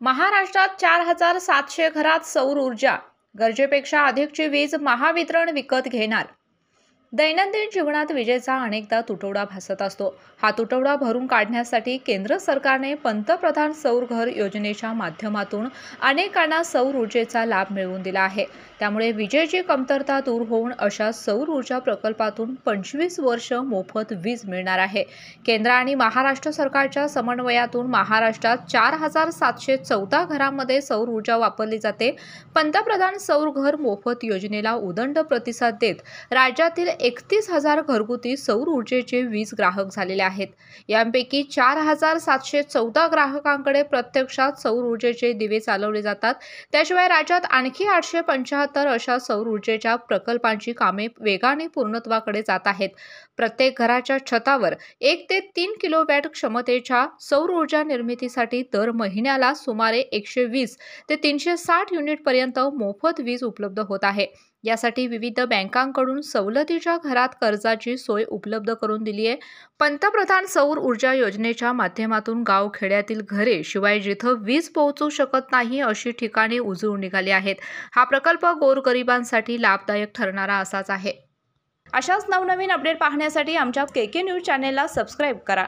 महाराष्ट्रात 4700 घरात सौर ऊर्जा, गरजेपेक्षा अधिकची वीज महावितरण विकत घेणार। दैनंदिन जीवनात विजेचा अनेकदा तुटवडा भासत असतो। हा तुटवडा भरून काढण्यासाठी केंद्र सरकारने पंतप्रधान सौर घर योजनेच्या माध्यमातून अनेकांना सौर ऊर्जेचा लाभ मिळवून दिला आहे। त्यामुळे विजेची कमतरता दूर होऊन अशा सौर ऊर्जा प्रकल्पातून 25 वर्ष मोफत वीज मिळणार आहे। केंद्र आणि महाराष्ट्र सरकारच्या समन्वयातून महाराष्ट्रात 4714 घरांमध्ये सौर ऊर्जा वापरली जाते। पंतप्रधान सौर घर मोफत योजनेला उदंड प्रतिसाद देत राज्यातील 31,000 घरगुती सौर ऊर्जेचे वीज ग्राहक झालेले आहेत। यांपैकी 4714 ग्राहकांकडे प्रत्यक्षात सौर ऊर्जेचे दिवे चालवले जातात। त्याशिवाय राज्यात आणखी 875 अशा सौर ऊर्जेच्या प्रकल्पांची कामे वेगाने पूर्णत्वाकडे जात आहेत। प्रत्येक घराच्या छतावर 1 ते 3 किलोवॅट क्षमतेच्या सौर ऊर्जा निर्मितीसाठी दर महिन्याला सुमारे 120 ते 360 युनिट पर्यंत मोफत वीज उपलब्ध होत आहे। यासाठी विविध बँकांकडून सवलतीच्या घरात कर्जाची सोय उपलब्ध करून दिली आहे। पंतप्रधान सौर ऊर्जा योजनेच्या माध्यमातून गाव खेड्यातील घरे शिवाय जिथं वीज पोहोचू शकत नाही अशी ठिकाणी उजळून निघाली आहेत। हा प्रकल्प गोरगरिबांसाठी लाभदायक ठरणारा असाच आहे। अशाच नवनवीन अपडेट पाहण्यासाठी आमच्या केके न्यूज चॅनेलला सबस्क्राईब करा।